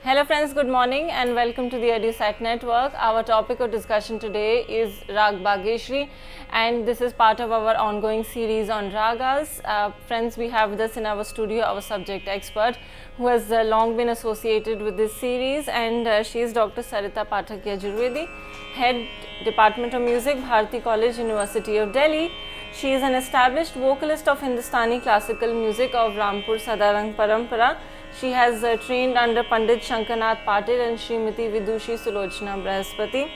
Hello friends, good morning and welcome to the EduSat Network. Our topic of discussion today is Raag Bageshiari, and this is part of our ongoing series on ragas. Friends, we have with us in our studio our subject expert who has long been associated with this series, and she is Dr. Sarita Pathak Yajurvedi, Head Department of Music, Bharati College, University of Delhi. She is an established vocalist of Hindustani classical music of Rampur Sadarang Parampara. She has trained under Pandit Shankanath Patil and Srimati Vidushi Sulochana Brahaspati.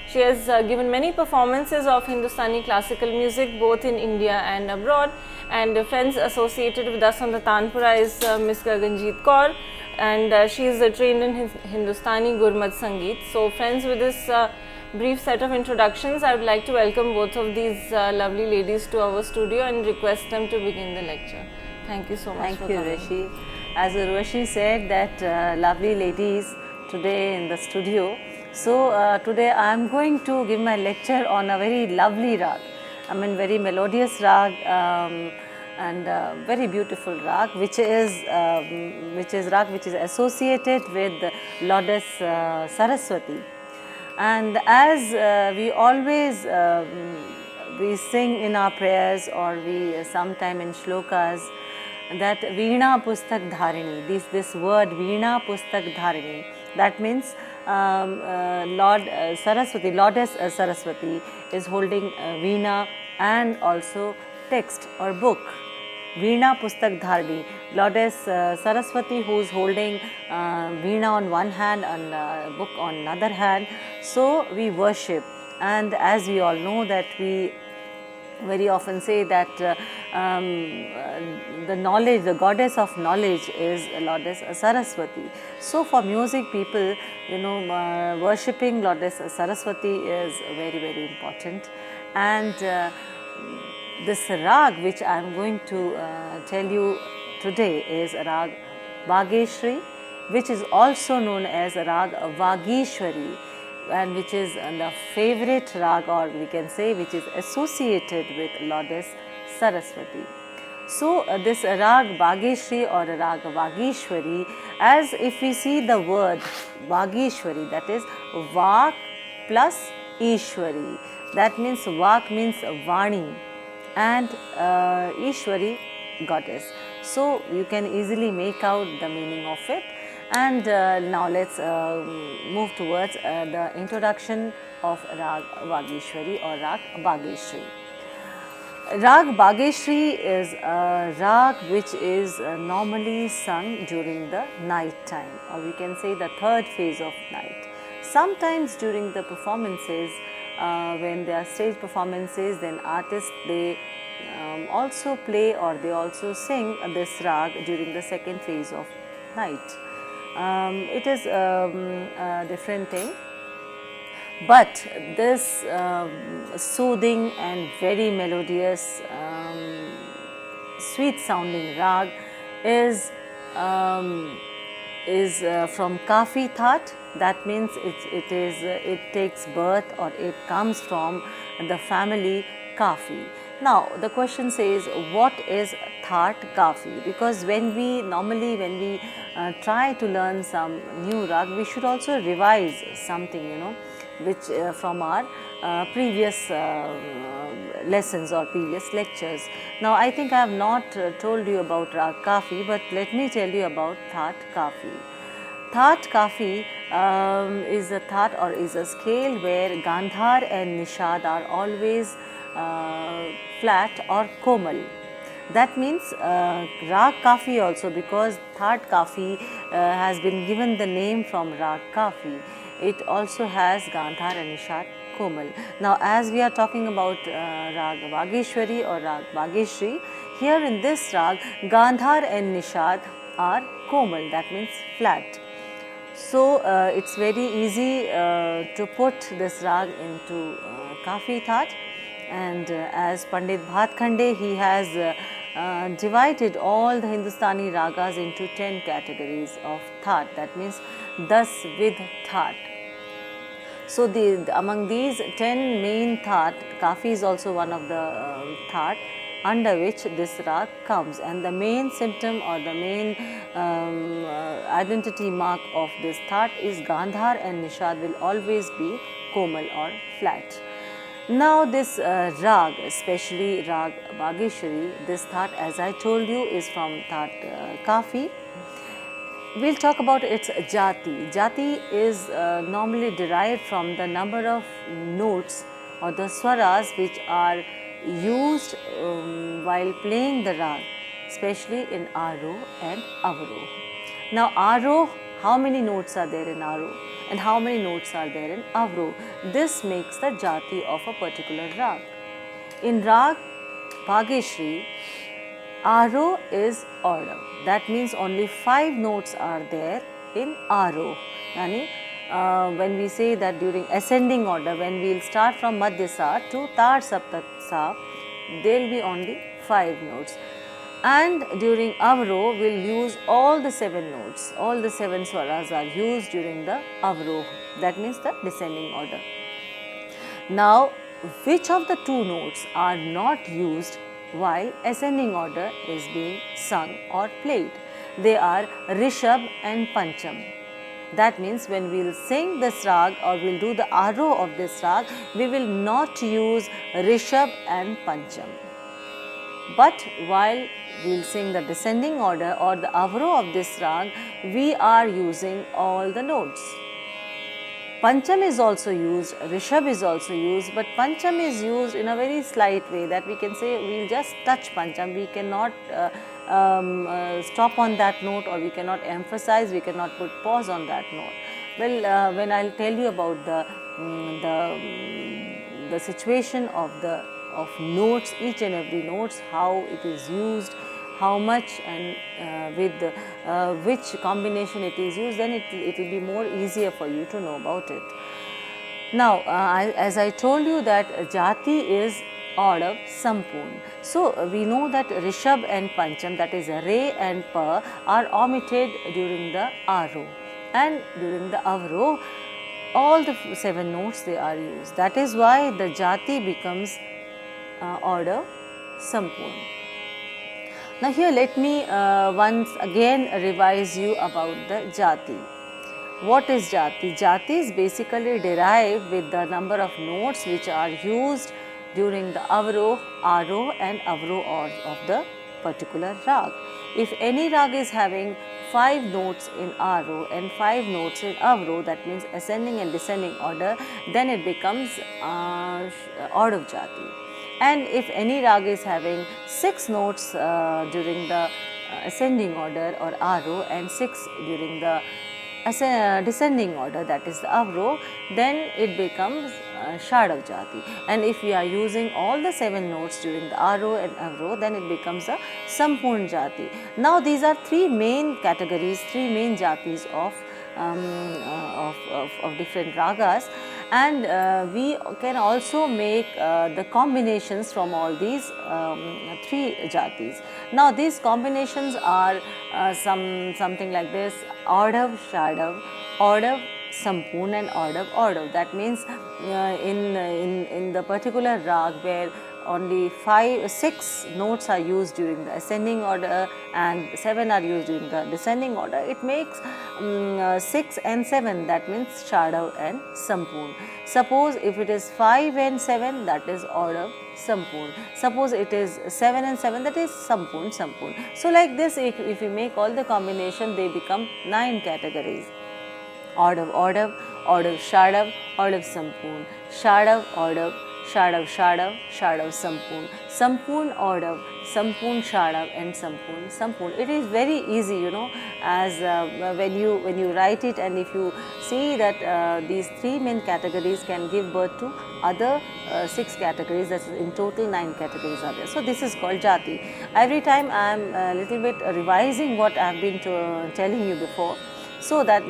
She has given many performances of Hindustani classical music both in India and abroad. And friends, associated with us on the Tanpura is Miss Gaganjeet Kaur, and she is trained in Hindustani Gurmat Sangeet. So friends, with this brief set of introductions, I would like to welcome both of these lovely ladies to our studio and request them to begin the lecture. Thank you so much. Thank you, Rishi. As Urvashi said, that lovely ladies today in the studio. So today I am going to give my lecture on a very lovely rag. I mean, very melodious rag and very beautiful rag, which is associated with Goddess Saraswati. And as we always we sing in our prayers, or we sometime in shlokas, that Veena Pustak Dharini, this word Veena Pustak Dharini, that means Lord Saraswati, Goddess Saraswati is holding Veena and also text or book. Veena Pustak Dharini, Goddess Saraswati, who is holding Veena on one hand and book on another hand. So we worship, and as we all know that we very often say that the knowledge, the goddess of knowledge is Goddess Saraswati. So for music people, worshipping Goddess Saraswati is very, very important. And this rag which I am going to tell you today is Raag Bageshiari, which is also known as Raag Bageshiari, and which is the favorite rag, or we can say which is associated with Goddess Saraswati. So this Raag Bageshiari or Raag Bageshiari, as if we see the word Bageshiari, that is Vak plus Ishwari. That means Vak means Vani and Ishwari, goddess. So you can easily make out the meaning of it. And now let's move towards the introduction of Raag Bageshiari or Raag Bageshiari. Raag Bageshiari is a rag which is normally sung during the night time, or we can say the third phase of night. Sometimes during the performances, when there are stage performances, then artists, they also play or they also sing this rag during the second phase of night. It is a different thing, but this soothing and very melodious, sweet sounding rag is from Kafi That. That means it takes birth, or it comes from the family Kafi. Now the question says, what is That Kafi? Because when we try to learn some new rag, we should also revise something, which from our previous lessons or previous lectures. Now I think I have not told you about Raag Kafi, but let me tell you about That Kafi. That Kafi is a That, or is a scale where Gandhar and Nishad are always flat or komal. That means Raag Kafi also, because That Kafi has been given the name from Raag Kafi. It also has Gandhar and Nishad komal. Now as we are talking about Raag Bageshiari or Raag Bageshiari, here in this rag, Gandhar and Nishad are komal, that means flat. So it's very easy to put this rag into Kafi That. And as Pandit Bhatkhande, he has divided all the Hindustani ragas into 10 categories of That. That means 10 with That. So among these 10 main That, Kafi is also one of the That. under which this rag comes, and the main symptom or the main identity mark of this thought is Gandhar, and Nishad will always be komal or flat. Now this rag, especially Raag Bageshiari, this thought, as I told you, is from thought Kafi. We'll talk about its jati. Jati is normally derived from the number of notes or the swaras which are used while playing the rag, especially in Aroh and Avaroh. Now Aroh, how many notes are there in Aroh and how many notes are there in Avaroh? This makes the jati of a particular rag. In Raag Bageshiari, Aroh is Aurav. That means only 5 notes are there in Aroh. Yani, when we say that during ascending order, when we will start from Madhya Sa to Tar Saptak Sa, there will be only 5 notes. And during Avaroh, we will use all the 7 notes. All the 7 swaras are used during the Avaroh. That means the descending order. Now, which of the 2 notes are not used while ascending order is being sung or played? They are Rishabh and Pancham. That means when we will sing this rag or we will do the Aroh of this rag, we will not use Rishabh and Pancham. But while we will sing the descending order or the Avaroh of this rag, we are using all the notes. Pancham is also used, Rishabh is also used, but Pancham is used in a very slight way, that we can say we will just touch Pancham, we cannot stop on that note, or we cannot emphasize, we cannot put pause on that note. Well, when I will tell you about the situation of notes, each and every notes, how it is used, how much and with which combination it is used, then it will be more easier for you to know about it. Now, as I told you that jati is Aurav Sampurn. So, we know that Rishabh and Pancham, that is Re and Pa, are omitted during the Aroh, and during the Avaroh all the 7 notes they are used. That is why the jati becomes Aurav Sampurn. Now here let me once again revise you about the jati. What is jati? Jati is basically derived with the number of notes which are used during the Avaroh, Aroh and Avaroh of the particular rag. If any rag is having 5 notes in Aroh and 5 notes in Avaroh, that means ascending and descending order, then it becomes Aurav jati. And if any rag is having 6 notes during the ascending order or Aroh and 6 during the descending order, that is the Avaroh, then it becomes Shadav jati. And if we are using all the 7 notes during the Aroh and Avaroh, then it becomes a Sampurn jati. Now these are 3 main categories, 3 main jatis of different ragas, and we can also make the combinations from all these 3 jatis. Now these combinations are something like this: Aurav Shadav, Aurav Sampurn and Aurav. That means in the particular rag where only 6 notes are used during the ascending order and 7 are used during the descending order, it makes 6 and 7, that means Shadav and Sampurn. Suppose if it is 5 and 7, that is Aurav Sampurn. Suppose it is 7 and 7, that is Sampurn. So like this, if we make all the combination, they become 9 categories: Aurav, Shadav, Aurav Sampurn, Shadav, Aurav, Shadav, Shadav, Sampurn, Sampurn, Aurav, Sampurn, Shadav and Sampurn. It is very easy, you know, as when you write it, and if you see that these 3 main categories can give birth to other 6 categories, that is in total 9 categories are there. So this is called jati. Every time I am a little bit revising what I have been telling you before, so that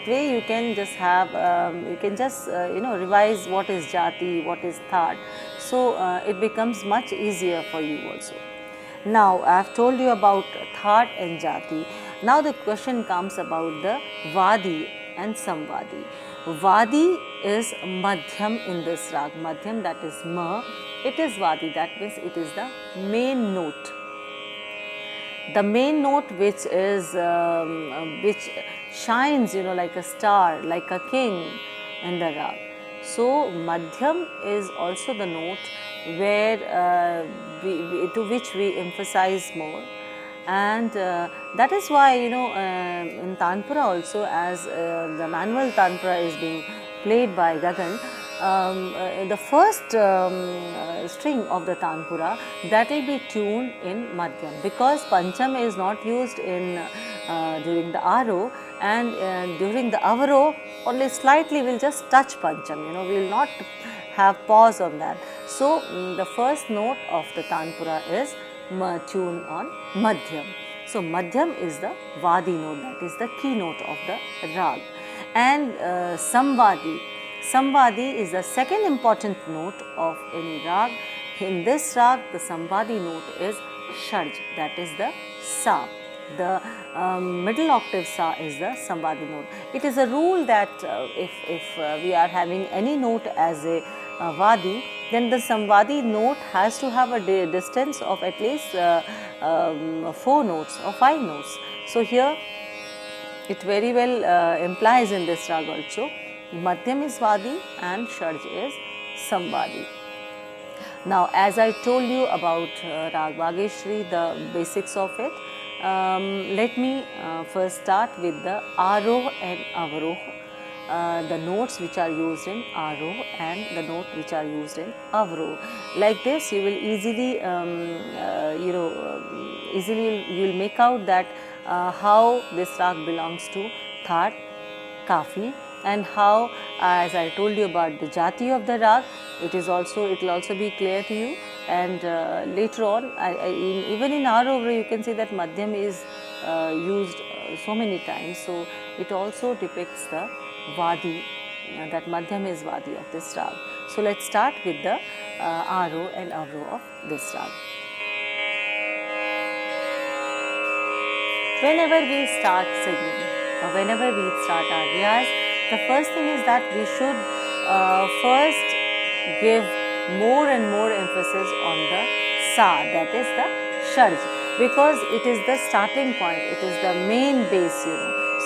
way you can just have revise what is jati, what is thought. So it becomes much easier for you also. Now I have told you about thought and jati. Now the question comes about the vadi and samvadi. Vadi is Madhyam in this rag. Madhyam, that is Ma. It is Vadi, that means it is the main note. The main note which is which shines, like a star, like a king in the rag. So Madhyam is also the note where to which we emphasize more, and that is why in Tanpura also, as the manual Tanpura is being played by Gagan, the first string of the Tanpura, that will be tuned in Madhyam, because Pancham is not used in during the Aro, and during the Avaro only slightly we will just touch Pancham, we will not have pause on that. So the first note of the Tanpura is tuned on Madhyam. So Madhyam is the Vadi note, that is the keynote of the Rag. And Samvadi. Samvadi is the second important note of any Rag. In this Rag, the Samvadi note is Sharj, that is the Sa. The middle octave Sa is the Samvadi note. It is a rule that if we are having any note as a Vadi, then the Samvadi note has to have a distance of at least 4 notes or 5 notes. So here it very well implies in this rag also. Madhyam is Vadi and Sharj is Samvadi. Now, as I told you about Raag Bageshiari, the basics of it, let me first start with the Aroh and Avaroh, the notes which are used in Aroh and the note which are used in Avaroh. Like this, you will easily, you will make out that how this rag belongs to Thaat, Kafi, and how, as I told you about the jati of the rag, it will also be clear to you. And later on, even in Aroh, you can see that Madhyam is used so many times. So it also depicts the Vadi, that Madhyam is Vadi of this rag. So let's start with the Aroh and Avaroh of this rag. Whenever we start singing or whenever we start our riyaz, the first thing is that we should first give more and more emphasis on the Sa, that is the Sharj, because it is the starting point, it is the main base,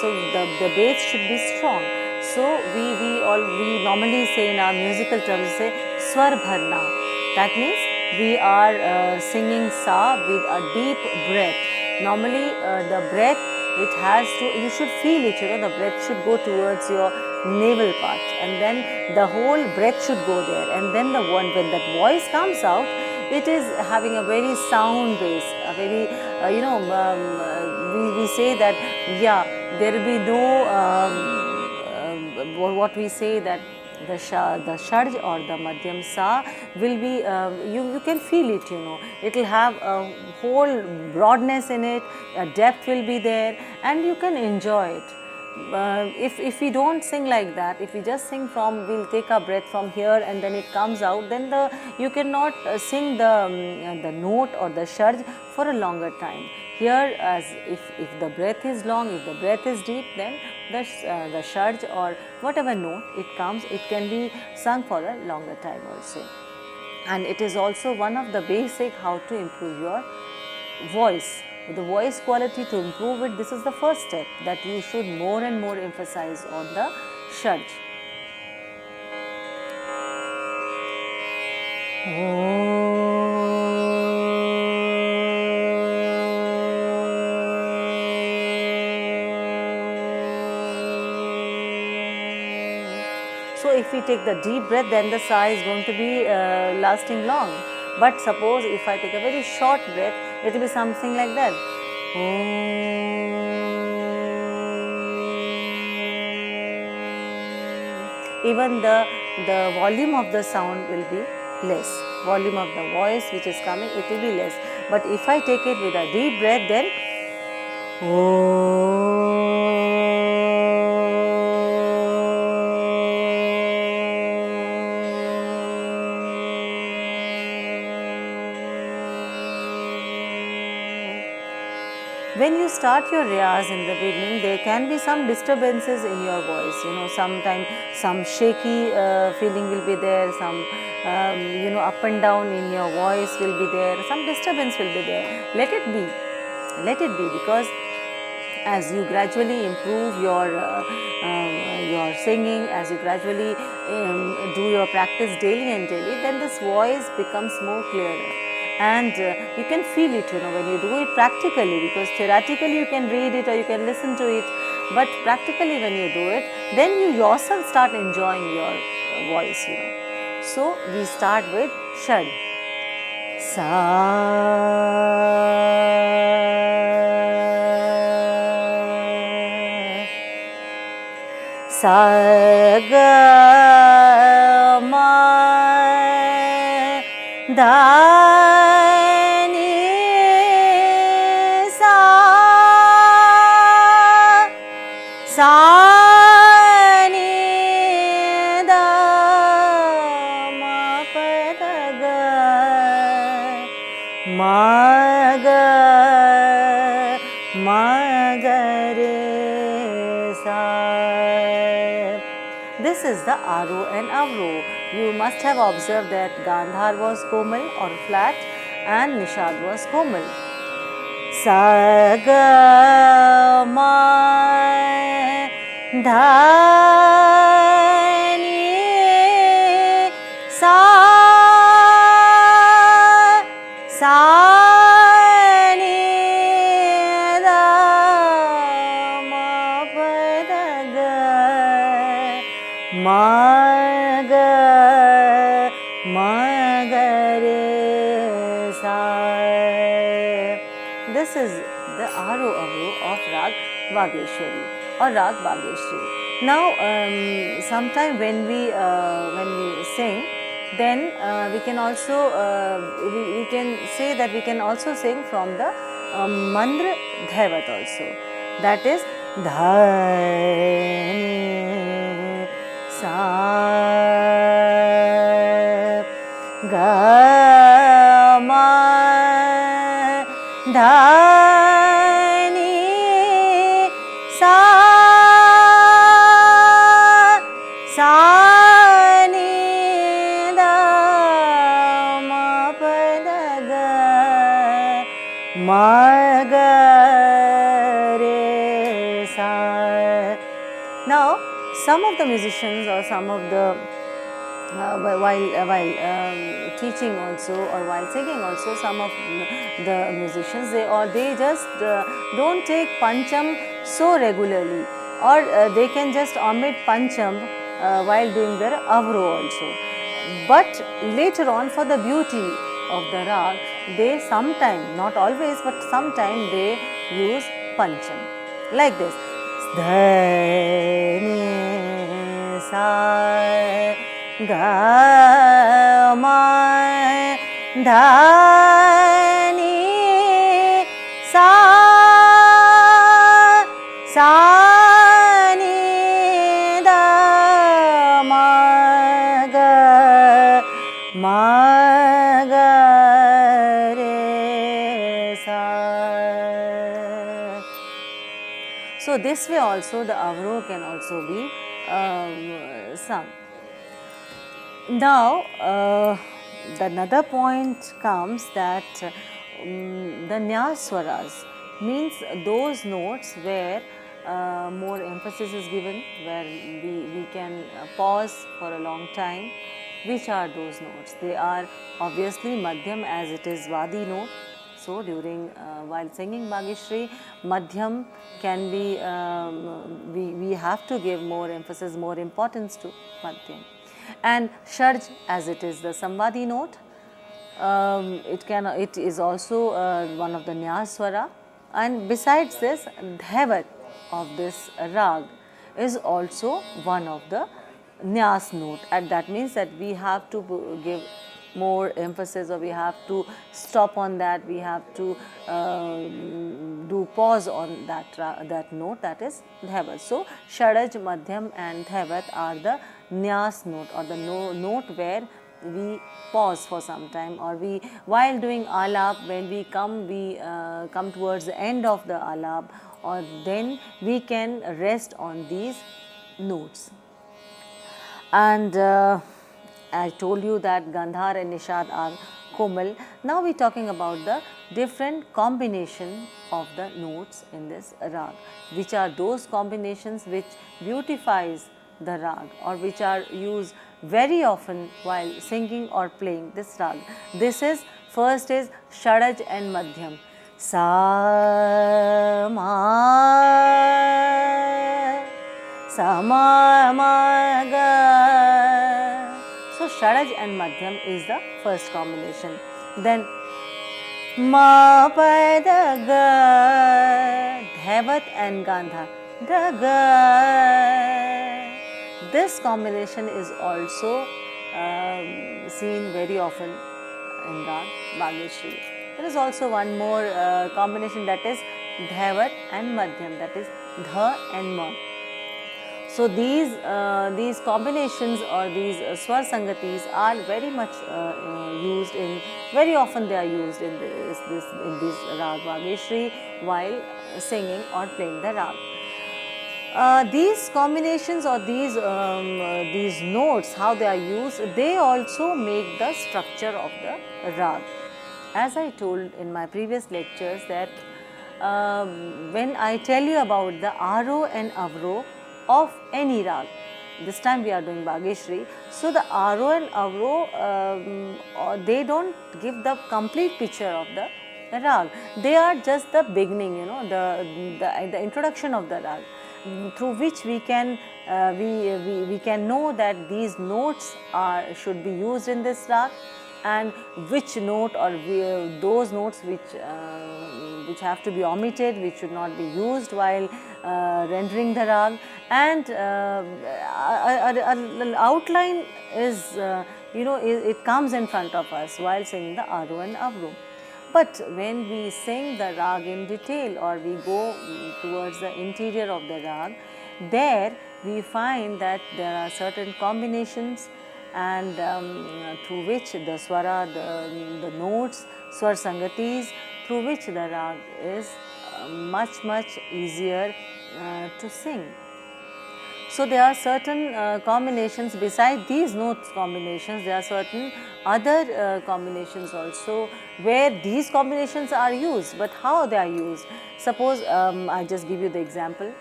So the base should be strong. So we normally say in our musical terms, say Swar Bharna. That means we are singing Sa with a deep breath. Normally the breath, it has to, you should feel it, the breath should go towards your navel part, and then the whole breath should go there, and then when that voice comes out, it is having a very sound bass, a very we say that there will be no what we say that the Sharj or the Madhyam Sa will be, you can feel it, it will have a whole broadness in it, a depth will be there, and you can enjoy it. If we don't sing like that, if we just sing from, we'll take our breath from here and then it comes out, then you cannot sing the note or the Sharj for a longer time. Here, as if the breath is long, if the breath is deep, then the Sharj or whatever note it comes, it can be sung for a longer time also. And it is also one of the basic how to improve your voice. The voice quality, to improve it, this is the first step, that you should more and more emphasize on the Sharj. So if we take the deep breath, then the Sa is going to be lasting long. But suppose if I take a very short breath, it will be something like that. Even the volume of the sound will be less. Volume of the voice which is coming, it will be less. But if I take it with a deep breath, then when you start your riyaz in the beginning, there can be some disturbances in your voice, sometimes some shaky feeling will be there, some up and down in your voice will be there, some disturbance will be there. Let it be, because as you gradually improve your singing, as you gradually do your practice daily and daily, then this voice becomes more clearer. And you can feel it, when you do it practically, because theoretically you can read it or you can listen to it, but practically when you do it, then you yourself start enjoying your voice, So we start with Shad. Sa ga ma da ni sa ni da ma pa da ga ma ga re sa. This is the Aro and Avro. You must have observed that Gandhar was komal or flat and Nishad was komal. Sa ga ma dha ni sa ni da ma pa da ga ma ga re sa. This is the Aro Avro of Raag Bageshwari or Raag Bageshwari. Now, sometime when we sing, then we can also we can say that we can also sing from the mandra dhaivat also. That is dha ni sa ga ma dha ni sa ni da ma pa da ga ma ga re sa. Now, some of the musicians or some of the while teaching also or while singing also, some of the musicians they just don't take pancham so regularly, or they can just omit pancham while doing their avro also. But later on, for the beauty of the rag, they sometime, not always, but sometime they use pancham like this. Dha ni sa ga ma dha ni sa ni da ma ga re sa. So this way also the avro can also be sung. Now, another point comes that the nyaswaras means those notes where more emphasis is given, where we can pause for a long time. Which are those notes? They are obviously madhyam, as it is vadi note. So during while singing Bageshri, madhyam can be we have to give more emphasis, more importance to madhyam. And sharj, as it is the samvadi note, it is also one of the nyaswara. And besides this, dhaivat of this rag is also one of the nyas note, and that means that we have to give more emphasis, or we have to stop on that, we have to do pause on that note, that is dhaivat. So sharaj, madhyam and dhaivat are the nyas note, or the note where we pause for some time, or we, while doing alap, when we come towards the end of the alap, or then we can rest on these notes. And I told you that Gandhar and Nishad are Komal. Now we are talking about the different combination of the notes in this rag, which are those combinations which beautifies the rag, or which are used very often while singing or playing this rag. This is, first is Shadaj and Madhyam. Sa ma sa ma ma ga. So Shadaj and Madhyam is the first combination. Then ma pa da ga, Dhaivat and Gandha, da ga. This combination is also seen very often in Raag Bageshri. There is also one more combination, that is Dhaivat and Madhyam, that is Dha and Ma. So these combinations, or these swar sangatis, are very much used in, very often they are used in this Raag Bageshri while singing or playing the rag. These combinations, or these notes, how they are used, they also make the structure of the rag. As I told in my previous lectures that when I tell you about the aro and avro of any rag, this time we are doing Bageshri. So the aro and avro, they don't give the complete picture of the rag. They are just the beginning, you know, the introduction of the rag, through which we can we can know that these notes should be used in this rag, and which note, or those notes which have to be omitted, which should not be used while rendering the rag. And an outline is, it comes in front of us while singing the aro and avro. But when we sing the rag in detail, or we go towards the interior of the rag, there we find that there are certain combinations, and through which the swara, the notes, swar sangatis, through which the rag is much easier to sing. So there are certain combinations beside these notes combinations. There are certain other combinations also where these combinations are used, but how they are used. Suppose I just give you the example.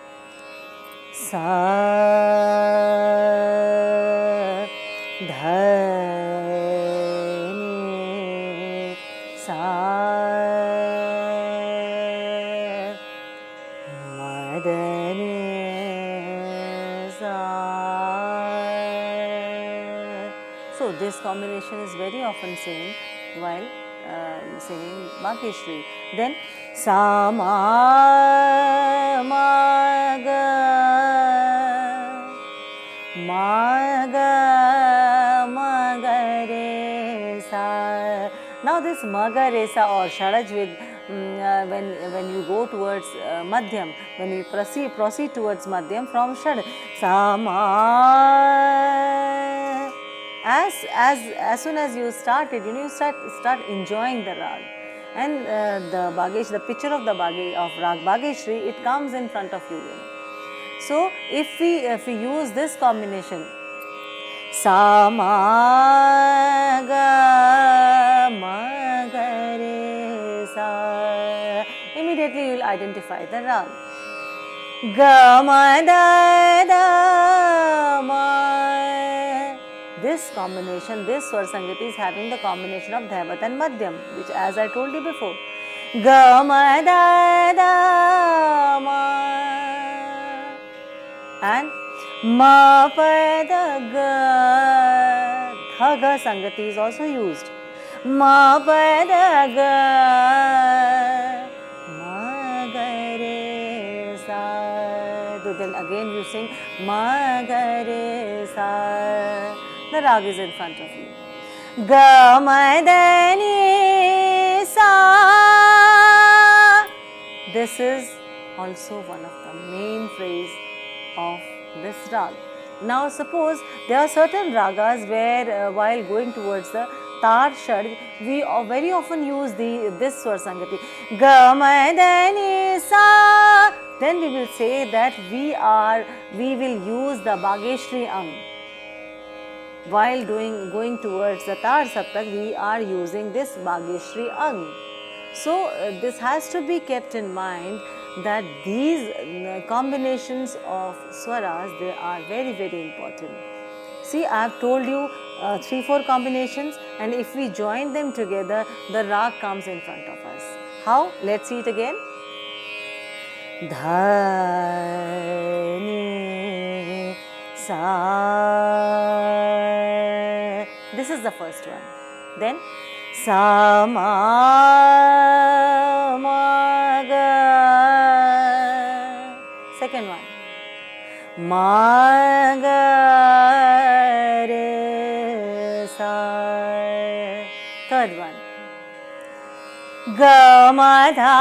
Sa dha ni sa ma da ni sa. So this combination is very often seen while singing Bageshri. Then sa ma ma ga ma ga ma ga re sa. Now this ma ga re sa or Shadaj with when you go towards Madhyam, when you proceed towards Madhyam from Shadaj, sa ma. As soon as you start it, you start enjoying the rag, and the picture of the Raag Bageshri, it comes in front of you. So if we use this combination, sa ma ga re sa, immediately you will identify the rag. Ga ma da da ma. This combination, this swar sangati is having the combination of Dhaivat and Madhyam, which, as I told you before, ga ma da da ma, and ma pa da ga, dha ga sangati is also used. Ma pa da ga ma ga re sa. So then again you sing ma ga re sa. The rag is in front of you. Ga ma da ni sa. This is also one of the main phrase of this rag. Now suppose there are certain ragas where while going towards the tar shad, we very often use this swar sangati, ga ma da ni sa. Then we will say that we will use the Bageshri ang. While going towards the tar saptak, we are using this Bageshri ang. So this has to be kept in mind that these combinations of swaras, they are very, very important. See, I have told you 3-4 combinations, and if we join them together, the rag comes in front of us. How? Let's see it again. Dha ni sa. This is the first one. Then sa ma ma ga. Second one. Ma ga re sa. Third one. Ga ma dha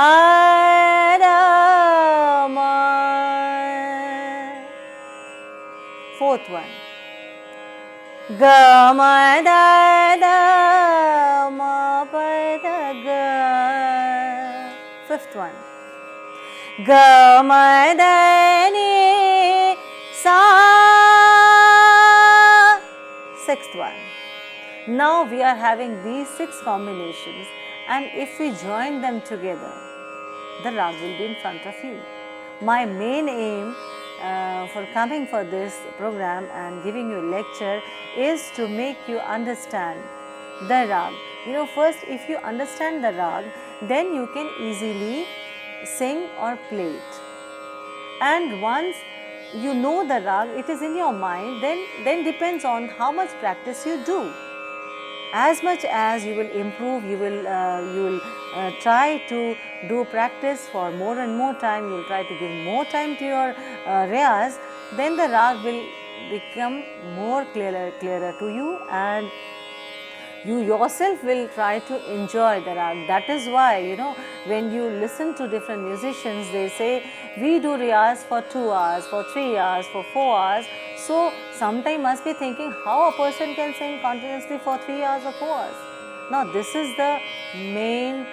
da ma. Fourth one. Ga ma da da ma pa da ga. Fifth one. Ga ma da ni sa. Sixth one. Now we are having these 6 combinations, and if we join them together, the rag will be in front of you. My main aim for coming for this program and giving you a lecture is to make you understand the rag. First if you understand the rag, then you can easily sing or play it. And once you know the rag, it is in your mind, then depends on how much practice you do. As much as you will improve, you will try to do practice for more and more time, you will try to give more time to your riyaz, then the rag will become more clearer to you, and you yourself will try to enjoy the rag. That is why, when you listen to different musicians, they say, we do riyaz for 2 hours, for 3 hours, for 4 hours. So, sometime must be thinking how a person can sing continuously for 3 hours or 4 hours. Now, this is the main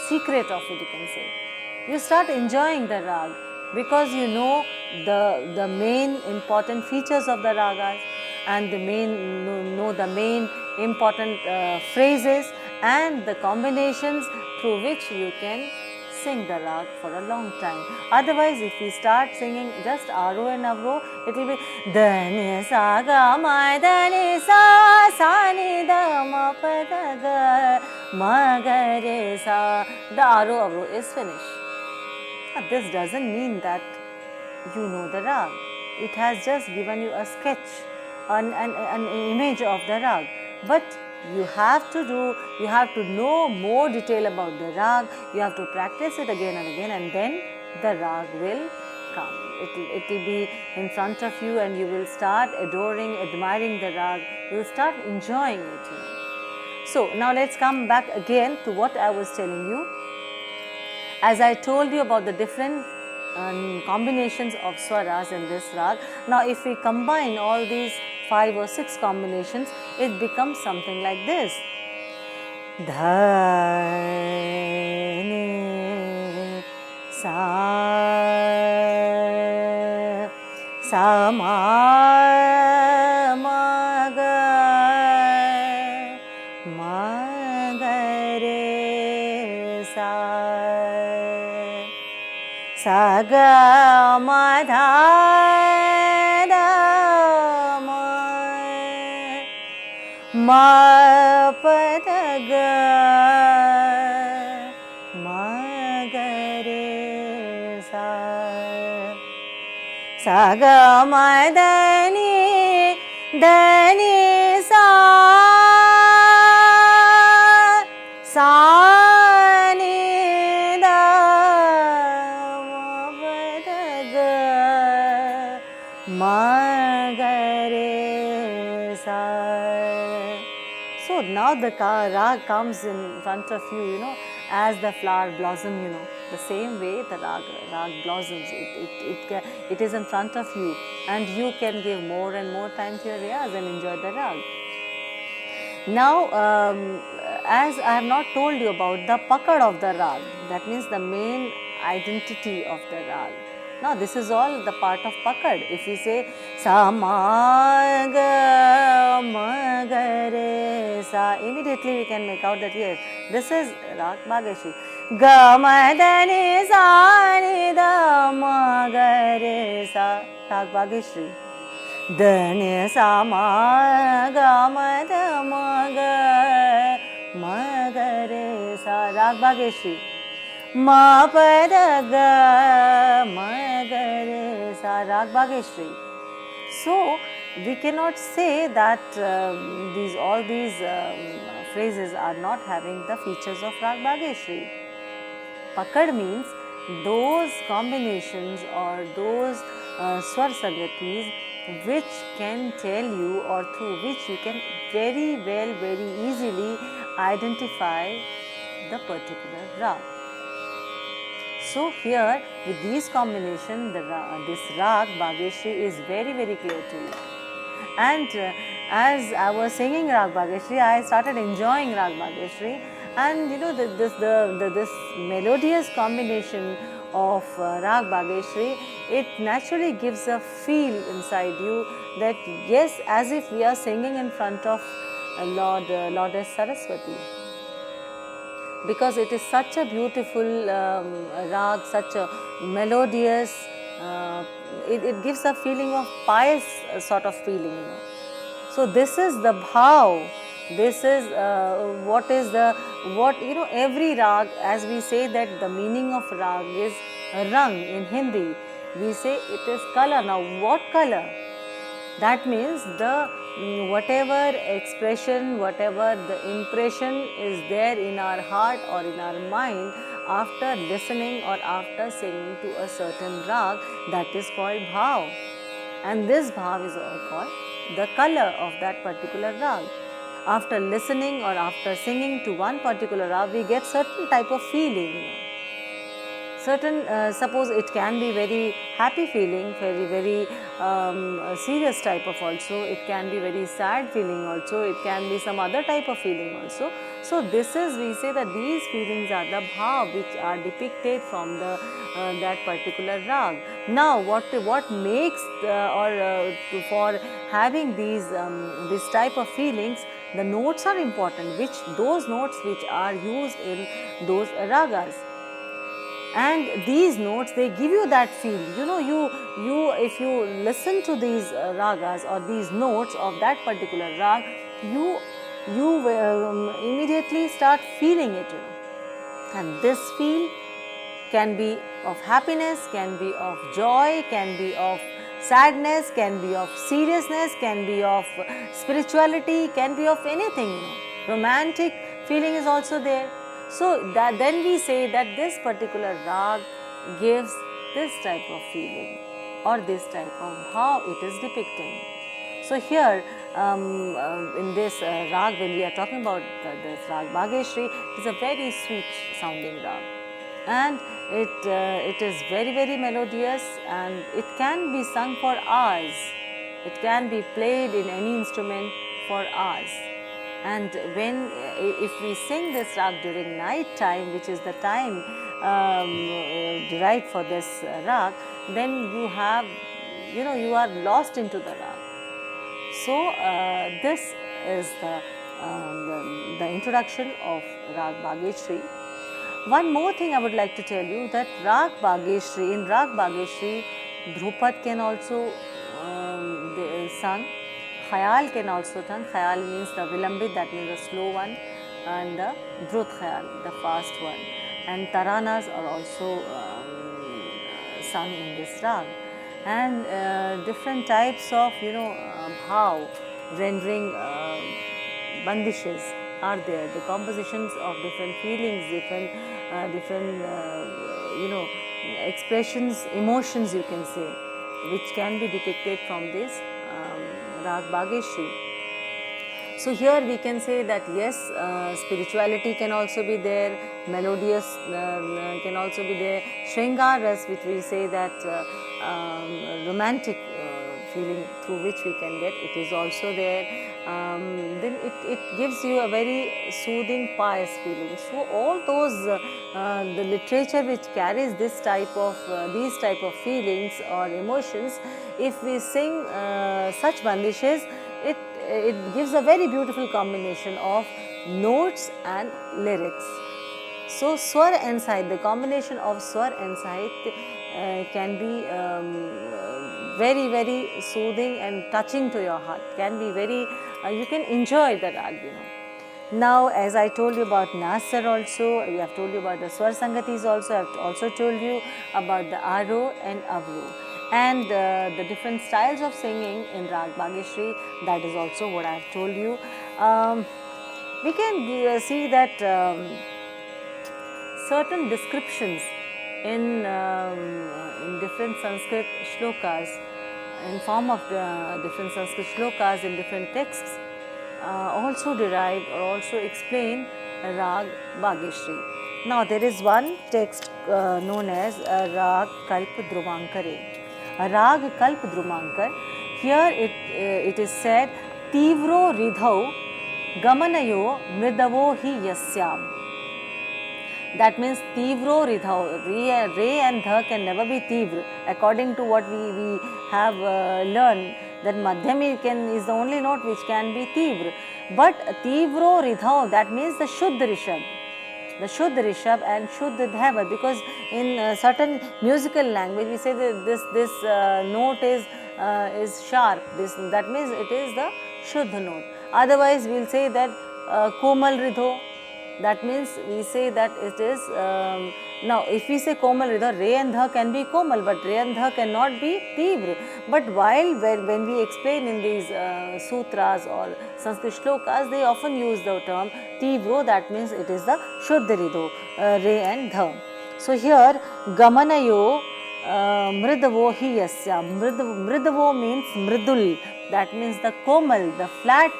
secret of it, you can say. You start enjoying the rag because you know the main important features of the ragas, and the main important phrases and the combinations through which you can sing the rag for a long time. Otherwise, if we start singing just aro and avro, it will be da ni sa ga ma da ni sa sa ni da ma pa da ga ma ga re sa. The aro avro is finished. Now, this doesn't mean that you know the rag. It has just given you a sketch, an image of the rag. But you have to know more detail about the rag. You have to practice it again and again, and then the rag will come. It will be in front of you, and you will start admiring the rag. You will start enjoying it. So now let's come back again to what I was telling you. As I told you about the different combinations of swaras in this rag. Now if we combine all these 5 or 6 combinations, it becomes something like this. Dha ni sa sa ma ma ga re sa sa ga ma dha da ma pa da ga ma ga re sa sa ga ma da ni sa sa ni da ma pa da ga ma ga re sa. So now the rag comes in front of you, as the flower blossom, The same way the Raag blossoms, it is in front of you, and you can give more and more time to your Riyaz and enjoy the Raag. Now, as I have not told you about the pakad of the Raag, that means the main identity of the Raag. Now, this is all the part of pakad. If we say sa ma ga ma ga re sa, immediately we can make out that yes, this is Raag Bageshiari. Ga ma da ni sa ni da ma ga re sa, Raag Bageshiari. Dani sa ma ga ma da ma ga re sa, Raag Bageshiari. Ma pa da ga ma ga re sa, Raag Bageshiari. So we cannot say that all these phrases are not having the features of Raag Bageshiari. Pakad means those combinations or those swar sangatis which can tell you, or through which you can very well, very easily identify the particular Raag. So here with these combination, this Raag Bageshiari is very, very clear to you. And as I was singing Raag Bageshiari, I started enjoying Raag Bageshiari, and you know this melodious combination of Raag Bageshiari, it naturally gives a feel inside you that yes, as if we are singing in front of Lordess Saraswati, because it is such a beautiful Raag, such a melodious, it gives a feeling of pious sort of feeling, you know. So this is the bhav, this is every Raag, as we say that the meaning of Raag is rang in Hindi, we say it is color. Now what color? That means the whatever expression, whatever the impression is there in our heart or in our mind after listening or after singing to a certain Raag, that is called bhav. And this bhav is called the color of that particular Raag. After listening or after singing to one particular Raag, we get certain type of feeling, you know. Certain, suppose it can be very happy feeling, very, very serious type of also, it can be very sad feeling also, it can be some other type of feeling also. So this is, we say that these feelings are the bhav which are depicted from the that particular Raag. Now what makes for having this type of feelings, the notes are important, those notes which are used in those ragas. And these notes, they give you that feel, you know, you if you listen to these ragas or these notes of that particular Raag, you immediately start feeling it, you know. And this feel can be of happiness, can be of joy, can be of sadness, can be of seriousness, can be of spirituality, can be of anything, you know. Romantic feeling is also there. So then we say that this particular Raag gives this type of feeling or this type of bhav it is depicting. So here in this Raag, when we are talking about this Raag Bageshiari, it is a very sweet sounding Raag, and it is very, very melodious, and it can be sung for hours. It can be played in any instrument for hours. And if we sing this Raag during night time, which is the time derived for this Raag, then you are lost into the Raag. So this is the introduction of Raag Bageshiari. One more thing I would like to tell you, that Raag Bageshiari, in Raag Bageshiari, Dhrupad can also sung. Khayal can also sung. Khayal means the vilambit, that means the slow one, and the Drut Khayal, the fast one. And Taranas are also sung in this Raag. And different types of, bhav, rendering bandishes are there. The compositions of different feelings, different expressions, emotions you can say, which can be depicted from this Raag Bageshiari. So here we can say that yes, spirituality can also be there, melodious can also be there. Shringar ras, which we say that romantic feeling through which we can get, it is also there. Then it gives you a very soothing, pious feeling. So all those the literature which carries this type of these type of feelings or emotions, if we sing such bandishes, it gives a very beautiful combination of notes and lyrics. So swar and sahit, the combination of swar and sahit can be very, very soothing and touching to your heart, can be very, you can enjoy the rag, Now, as I told you about Nasar also, we have told you about the Swar Sangatis also, I have also told you about the Aro and Avro. And the different styles of singing in Raag Bageshri, that is also what I have told you. We can see that certain descriptions in different Sanskrit shlokas, in form of different Sanskrit shlokas in different texts, also derive or also explain Raag Bageshri. Now, there is one text known as Raag Kalp Dhruvankare. Raag Kalp Dhruvankar. Here it is said, Tivro Ridhau Gamanayo Mridavo hi Yasyam. That means Tivro Ridhau, Re and Dha can never be Tivra. According to what we have learned, that Madhyami is the only note which can be Tivra. But Tivro Ridhau, that means the Shuddha Rishabh. The Shuddha Rishabh and Shuddha Dhaivat, because in certain musical language we say that this note is sharp, that means it is the Shuddha note. Otherwise we will say that Komal Ridho, that means we say that it is, now if we say Komal Ridho, Re and Dha can be Komal, but Re and Dha cannot be Tivra. But when we explain in these sutras or Sanskrit shlokas, they often use the term Tivro, that means it is the Shuddha Ridho, Re and Dha. So here, Gamanayo Mridavo hi yasya. Mridavo means Mridul, that means the Komal, the flat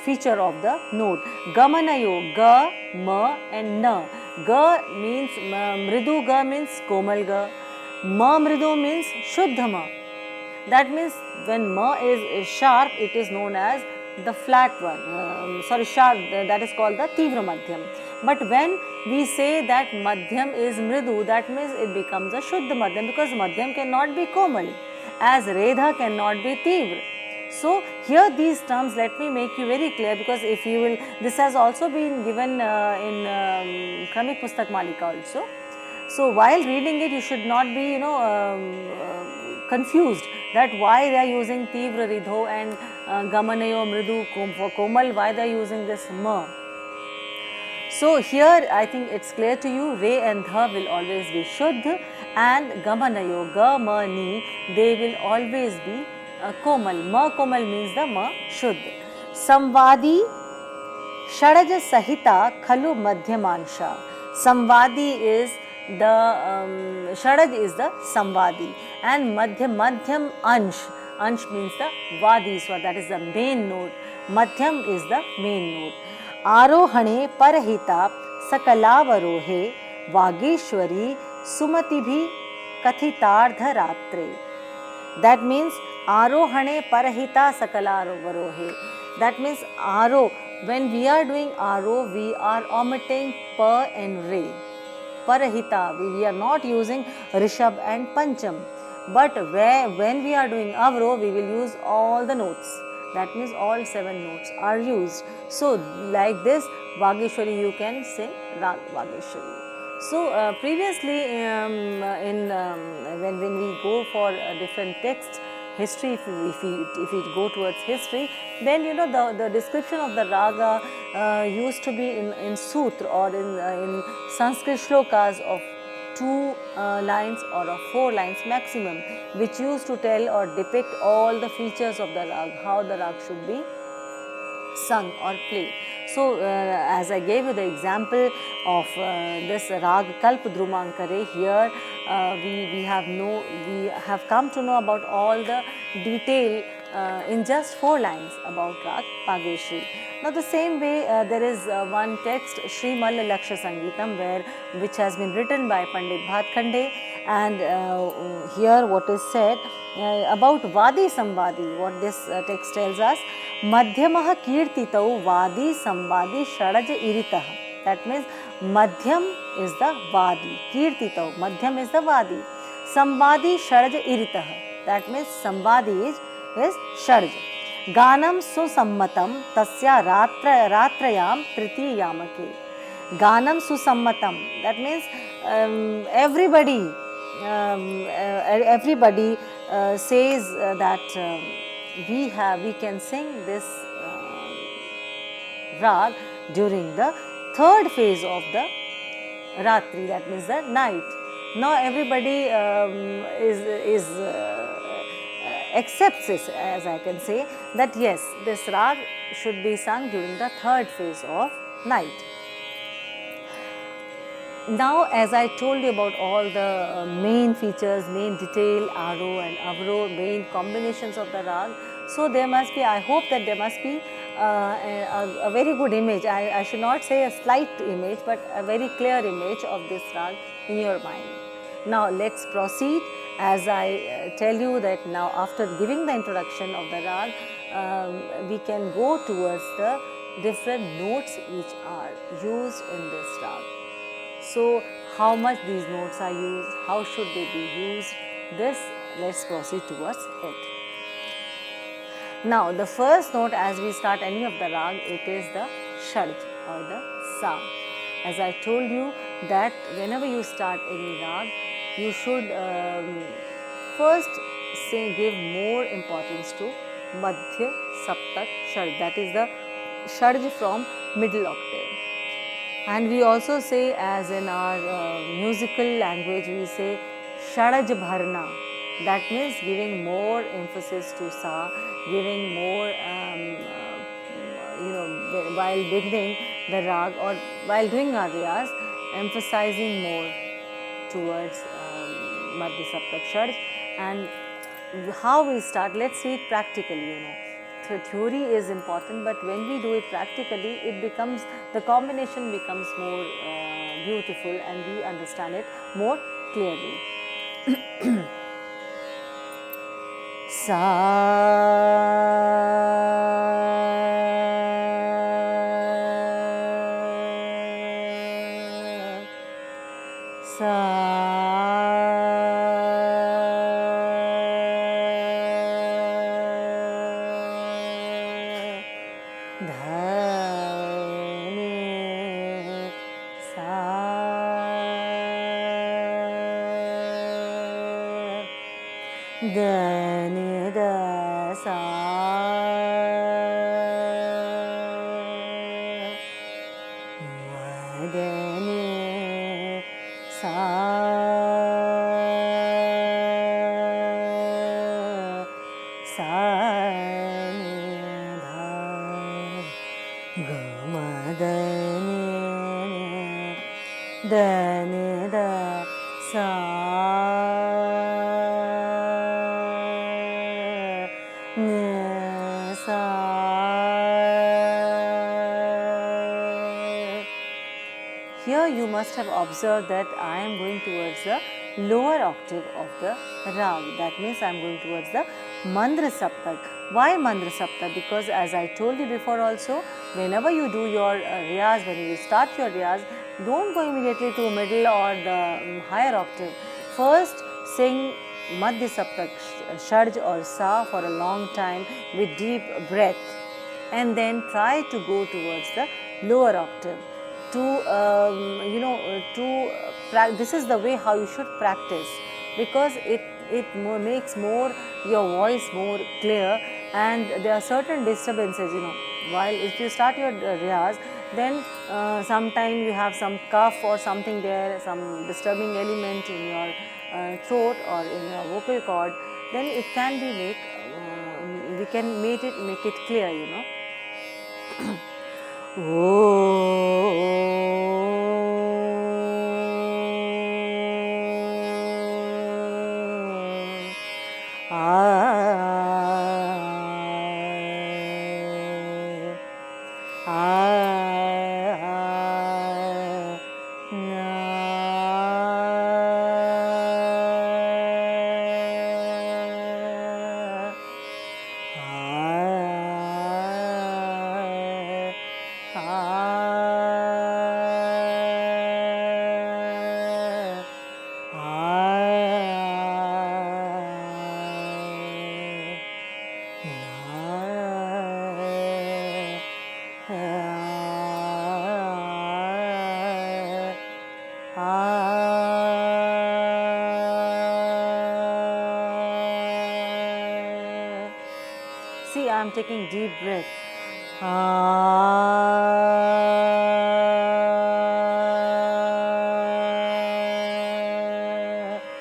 feature of the note. Gamanayo, Ga, Ma and Na. Ga means Mridu Ga means Komal Ga. Ma Mridu means Shuddha Ma. That means when Ma is sharp, it is known as the flat one. Sharp, that is called the Tivra Madhyam. But when we say that Madhyam is Mridu, that means it becomes a Shuddha Madhyam, because Madhyam cannot be Komal, as Redha cannot be Tivra. So here these terms, let me make you very clear, because if you will, this has also been given in Kramik Pustak Malika also. So while reading it, you should not be confused that why they are using Tivra Ridho and Gamanayo Mridu for Komal, why they are using this Ma. So here I think it's clear to you, Re and Dha will always be Shuddha, and Gamanayo, Ga, Ma, Ni, they will always be Komal. Ma Komal means the Ma Shuddha. Samvadi Shadaja Sahita Khalu Madhyamansha. Samvadi is the Shadaj is the Samvadi, and Madhyam Ansh. Ansh means the Vadi Swar, that is the main note. Madhyam is the main note. Arohane Parahita Sakalavorohe Vageshwari Sumatibhi Kathitardha Ratre. That means Arohane Parahita Sakalavorohe. That means Aro. When we are doing Aro, we are omitting Pa and Re. Parahita, we are not using Rishabh and Pancham. But when we are doing Avro, we will use all the notes. That means all 7 notes are used. So like this, Vageshwari you can sing Raag Bageshwari. So previously when we go for different texts, history, if we go towards history, then the description of the raga used to be in sutra or in Sanskrit shlokas of 2 lines or of 4 lines maximum, which used to tell or depict all the features of the rag, how the rag should be sung or played. So as I gave you the example of this Raag Kalp Dhruvankare, here we have come to know about all the detail in just 4 lines about Raag Bageshiari. Now the same way there is one text, Shri Malla Laksha Sangeetam, which has been written by Pandit Bhatkhande, and here what is said about Vadi Samvadi, what this text tells us, Madhyamah Kirtitau Vadi Samvadi Shadaj Iritah. That means Madhyam is the Vadi, Kirtitau, Madhyam is the Vadi, Samvadi Shadaj Iritah. That means Samvadi is Shadaj. Ganam Susammatam Tasya Ratrayam Triti Yamake. Ganam Susammatam. That means everybody says that we can sing this Raag during the third phase of the Ratri, that means the night. Now everybody accepts this, as I can say, that yes, this Raag should be sung during the third phase of night. Now, as I told you about all the main features, main detail, Aro and Avro, main combinations of the Raag, so there must be, I hope that there must be a very good image. I should not say a slight image, but a very clear image of this Raag in your mind. Now, let's proceed. As I tell you that now, after giving the introduction of the Raag, we can go towards the different notes which are used in this Raag. So, how much these notes are used, how should they be used, this let's proceed towards it. Now, the first note as we start any of the Raag, it is the Shadj or the Sa. As I told you that whenever you start any Raag, you should first give more importance to Madhya, Saptak, Shadj, that is the Shadj from middle octave. And we also say, as in our musical language, we say Shadaj Bharna. That means giving more emphasis to Sa, giving more, while beginning the Raag or while doing our Riyaz, emphasizing more towards Madhya, Saptak, Shadj. And how we start, let's see it practically, The theory is important, but when we do it practically, the combination becomes more beautiful and we understand it more clearly. Sa, sa, Dani da sa, Dani sa, sa ni dha, ga ma dani da sa. Here you must have observed that I am going towards the lower octave of the Raag. That means I am going towards the Mandra Saptak. Why Mandra Saptak? Because as I told you before also, whenever you do your Riyaz, when you start your Riyaz, don't go immediately to middle or the higher octave. First sing Madhya Saptak, Shadj or Sa for a long time with deep breath, and then try to go towards the lower octave. This is the way how you should practice, because it makes more your voice more clear, and there are certain disturbances, while if you start your Riyaz, then sometime you have some cough or something there, some disturbing element in your throat or in your vocal cord, then it can be we can make it clear, See, I am taking deep breath.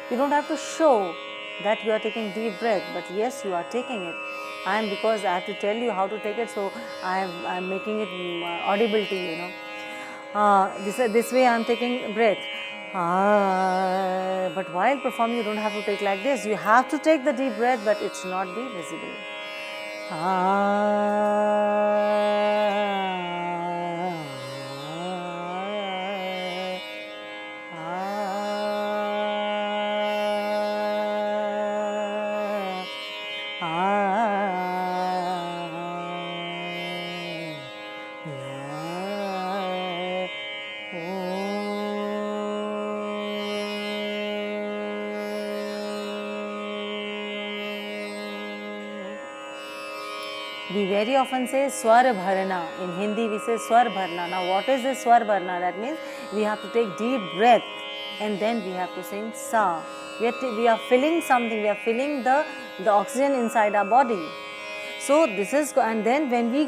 You don't have to show that you are taking deep breath, but yes, you are taking it. Because I have to tell you how to take it, so I am making it audible to you, this way I am taking breath. But while performing, you don't have to take like this. You have to take the deep breath, but it's not be visible. We very often say swar bharna. In Hindi we say swar bharna. Now what is this swar bharna? That means we have to take deep breath and then we have to sing sa. We are filling something, we are filling the oxygen inside our body. So this is, and then when we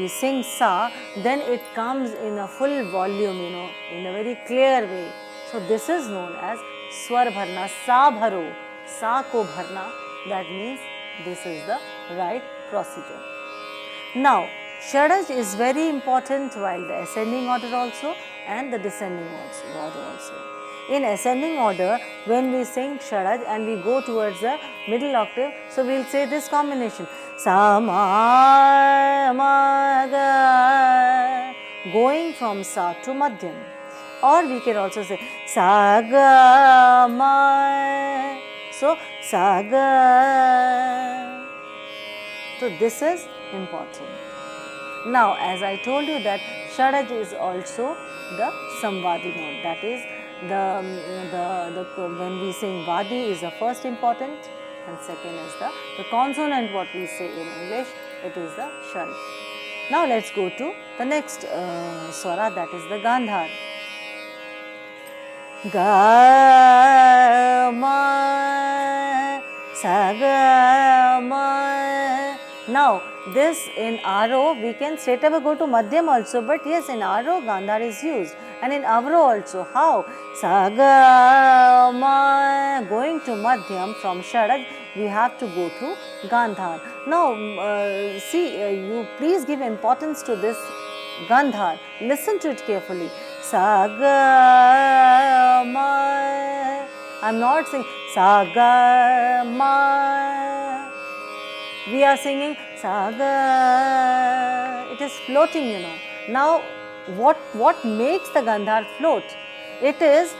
sing sa, then it comes in a full volume, in a very clear way. So this is known as swar bharna, sa bharo, sa ko bharna. That means this is the right procedure. Now, Shadaj is very important while the ascending order also and the descending order also. In ascending order, when we sing Shadaj and we go towards the middle octave, so we will say this combination, sa ma ma ga, going from sa to madhyam. Or we can also say sa ga ma, so sa ga. So this is important. Now, as I told you that Shadaj is also the Samvadi note. That is when we sing Vadi is the first important, and second is the consonant. What we say in English, it is the Shadaj. Now let's go to the next swara, that is the Gandhar. Ga ma sa ga ma. Now this in Aro we can straight away go to Madhyam also, but yes, in Aro Gandhar is used, and in Avro also. How? Sa ga ma, going to Madhyam from Shadaj we have to go to Gandhar. Now see, you please give importance to this Gandhar. Listen to it carefully. Sa ga ma. I am not saying sa ga ma. We are singing sa ga. It is floating, Now, what makes the Gandhar float? It is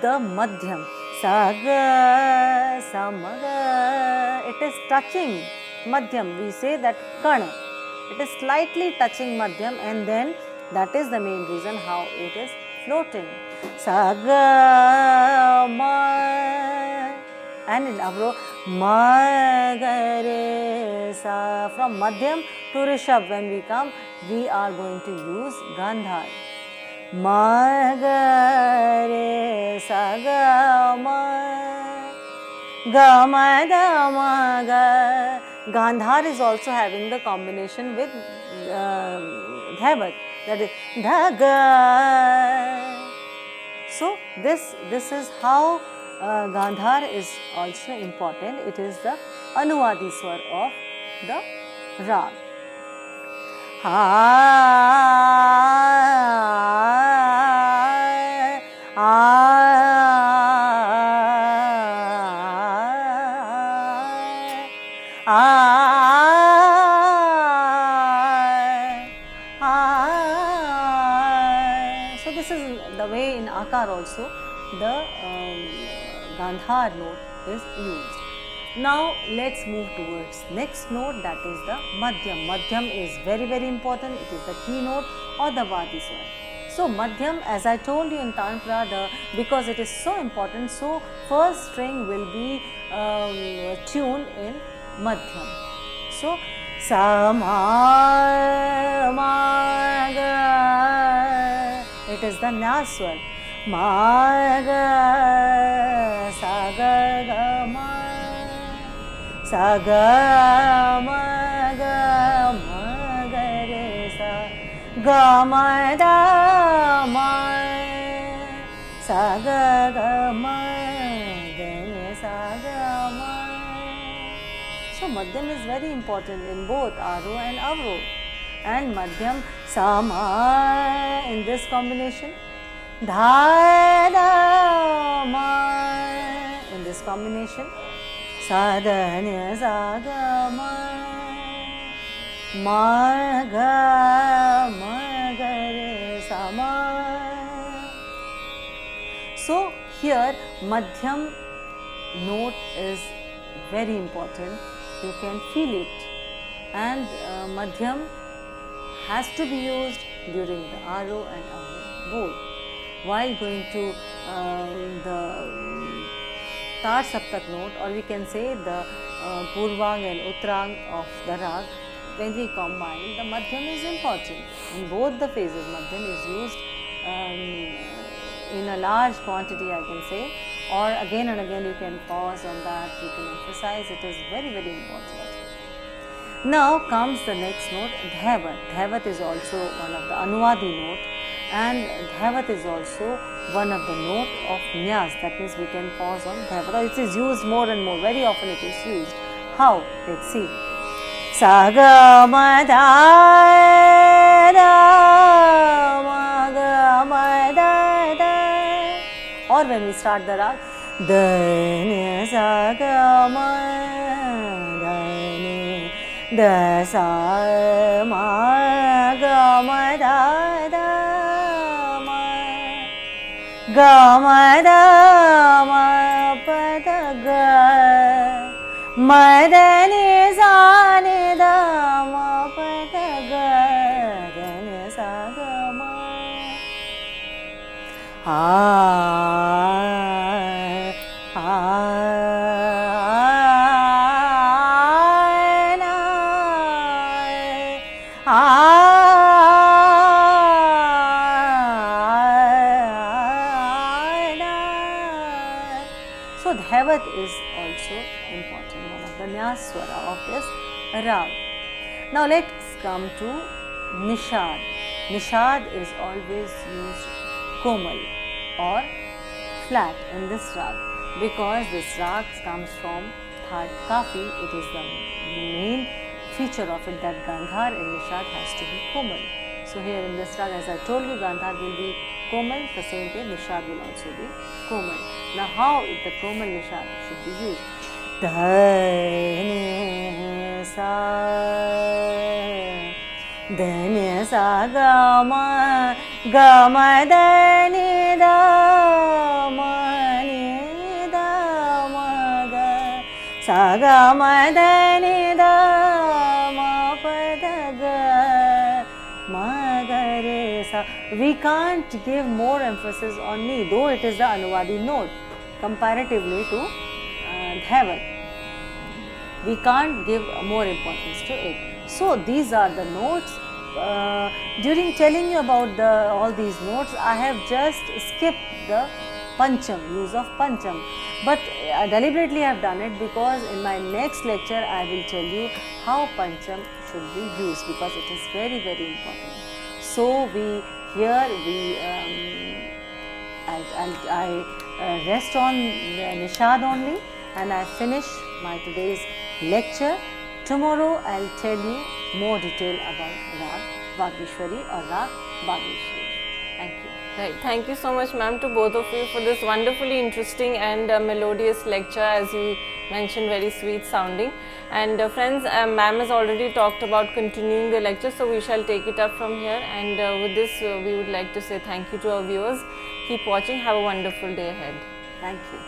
the Madhyam. Sa ga, sa ma ga. It is touching Madhyam. We say that Kana. It is slightly touching Madhyam, and then that is the main reason how it is floating. Sa ga ma. And in Avro, ma ga re sa. From Madhyam to Rishabh, when we come, we are going to use Gandhar. Ma ga re sa ga ma. Ga ma da ma ga. Gandhar is also having the combination with Dhaibat, that is dha ga. So this is how Gandhar is also important. It is the Anuvadi swar of the Raag. So this is the way in Akar also the Gandhar note is used. Now let's move towards next note, that is the Madhyam. Madhyam is very, very important. It is the key note or the Vadi swar. So Madhyam, as I told you in Tantra, because it is so important, so first string will be tuned in Madhyam. So sa ma ma ga, it is the Nyaswar. Ma ga sa ga ga ma, sa ga ma ga ma ga re sa, ga ma da ma, sa ga ga ma ga ne sa ga ma. So Madhyam is very important in both Aro and Avro. And Madhyam Sama in this combination, Dha Da Ma in this combination, Sa Da Nya Sa Ga Ma, Ma Ga Ma Ga Re Sa Ma. So here Madhyam note is very important. You can feel it, and Madhyam has to be used during the Aro and Avro both. While going to the Tar Saptak note, or we can say the Purvang and Uttrang of the Raag, when we combine, the Madhyam is important. In both the phases, Madhyam is used in a large quantity, I can say, or again and again you can pause on that, you can emphasize, it is very, very important. Now comes the next note, Dhaivat. Dhaivat is also one of the Anuvadi note, and Dhaivat is also one of the note of Nyas, that means we can pause on Dhaivat. It is used more and more, very often it is used. How? Let's see. Sa ga ma da da ma ga ma da da. Or when we start the Raag, da nya sa ga ma da ni da sa ma ga ma da da ma ga ma da ma pa da ga ma da ni sa ni da ma pa da ga da ni sa ga ma. So Dhaivat is also important, one of the Nyaswara of this Raag. Now let's come to Nishad. Nishad is always used Komal or flat in this Raag, because this Raag comes from third Kafi. It is the main feature of it that Gandhar in Nishad has to be Komal. So here in this Raag, as I told you, Gandhar will be Komal, the same way Nishad will also be Komal. Now how the Komal Nishad should be used? Da ni sa ga ma da ni da ma ga sa ga ma da ni da ma pa da ga ma ga re sa. We can't give more emphasis on ni, though it is the Anuvadi note comparatively to Dhaivat. We can't give more importance to it. So these are the notes. During telling you about all these notes, I have just skipped the Pancham, use of Pancham. But deliberately I have done it because in my next lecture I will tell you how Pancham should be used, because it is very, very important. So I rest on the Nishad only, and I finish my today's lecture. Tomorrow I'll tell you more detail about Raag Bageshiari or Raag Bageshiari. Thank you. Right. Thank you so much, ma'am, to both of you for this wonderfully interesting and melodious lecture, as you mentioned, very sweet sounding. And friends, ma'am has already talked about continuing the lecture, so we shall take it up from here. And with this, we would like to say thank you to our viewers. Keep watching. Have a wonderful day ahead. Thank you.